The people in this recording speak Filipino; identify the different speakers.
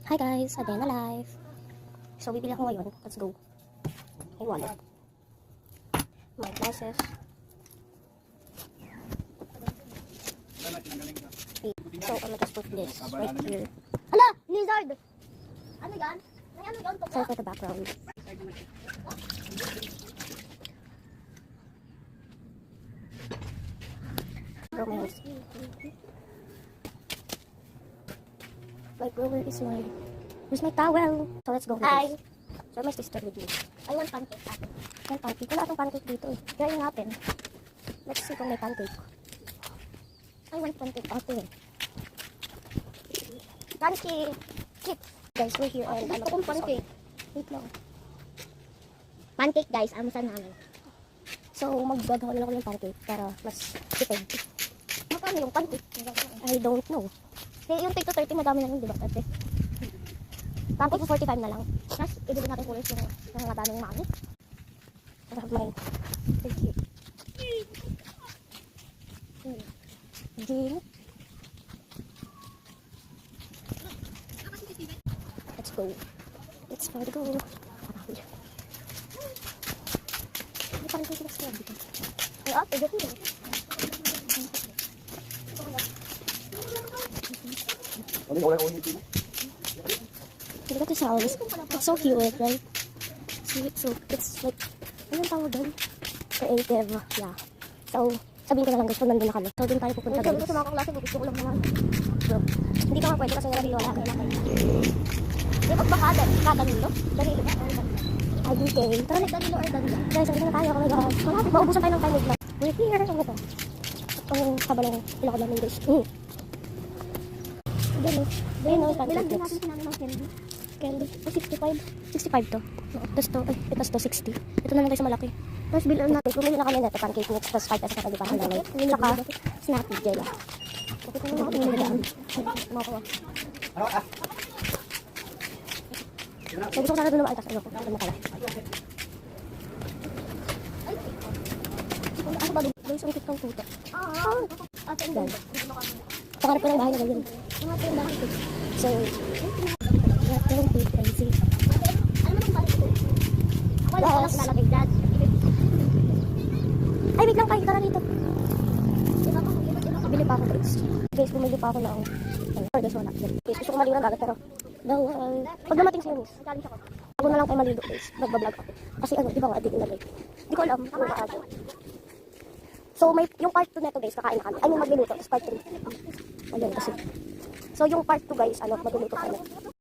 Speaker 1: Hi guys, again alive. So bibili ako ngayon. Let's go. My wallet. My glasses. So I'm gonna just put this right here.
Speaker 2: Hala! Lizard! Ano yan? May ano yan?
Speaker 1: Sorry for the background. Bro, my hands. Like, bro, where's my towel? So let's go.
Speaker 2: Hi!
Speaker 1: So my sister with me.
Speaker 2: I want pancake.
Speaker 1: May pancake. Wala atong pancake dito eh. Kaya natin. Let's see kung may pancake.
Speaker 2: I want pancake.
Speaker 1: Okay.
Speaker 2: Pancake!
Speaker 1: Chips. Guys, we're here and
Speaker 2: Gusto kong pancake.
Speaker 1: Wait lang.
Speaker 2: Pancake guys, amusan namin.
Speaker 1: So, maggagawa na lang ako ng pancake para mas tipid.
Speaker 2: Magkano yung pancake?
Speaker 1: I don't know.
Speaker 2: Eh, yung take to 30 madami na yun, di ba? Ate?
Speaker 1: Pancake ko 45 na lang.
Speaker 2: Mas, ibigin natin kulis yung mga daming mami.
Speaker 1: I have my pancake. Gin. Let's go. Let's try to go. May pancake na siya dito.
Speaker 2: Ay, ate, dito yun.
Speaker 1: Look at this house. It's so cute, right? See, so it's like, anong tawag doon? Creative, yeah. So, sabihin ko na lang guys, pag nandun na kami. So, dun tayo pupunta
Speaker 2: Ito,
Speaker 1: guys.
Speaker 2: sa mga kaklase, gusto ko lang naman.
Speaker 1: Bro, hindi ka nga pwede kasi nalilo wala ka na.
Speaker 2: Yung pagbakada, kadanilo? Danilo ba?
Speaker 1: I do think. Tara,
Speaker 2: Danilo, Danilo or Danilo?
Speaker 1: guys, andun na tayo. Oh my gosh. Malapit, maubusan tayo ng time wait lang. We're here. Ano to? Ang haba ng ilakad namin guys. Ganun. Ganun o,
Speaker 2: Bilang din
Speaker 1: pancake
Speaker 2: natin
Speaker 1: mix.
Speaker 2: sinabi ng candy.
Speaker 1: Candy. Oh, 65. 65 to. Tapos to, ay, tapos to 60. Ito na lang guys, malaki.
Speaker 2: Tapos bilang natin.
Speaker 1: Bumili na kami nito, pancake mix, tapos 5 pesos na pag-ibahan namin. Tsaka, snappy gel.
Speaker 2: Bakit ko naman ako daan?
Speaker 1: Kumakawa. So, gusto ko sana doon naman, tapos ano ko, ano kala.
Speaker 2: Ano ba?
Speaker 1: Guys, ang cute ng puto.
Speaker 2: Ate, ang
Speaker 1: Yan.
Speaker 2: ganda.
Speaker 1: Pakarap ko ng bahay na ganyan.
Speaker 2: Ang ate, ang bakit?
Speaker 1: So, don't be crazy.
Speaker 2: Ano naman ba ito? Ako lang walang ilalagay dyan.
Speaker 1: Ay, wait lang, kahit tara dito. Bili pa ako guys. Guys, bumili pa ako ng for this one actually. Guys, gusto ko maligo ng dagat pero bawal. Pag dumating sa'yo miss,
Speaker 2: Challenge ako.
Speaker 1: ako na lang kayo maligo guys. Nagbablog ako. Kasi ano, di ba nga, adik nilagay. Di ko alam kung maaga. So, may, yung part 2 neto guys, kakain na kami. Ay, yung magluluto. Tapos part 3. Ayun kasi. So, yung part 2 guys, ano, magluluto kami.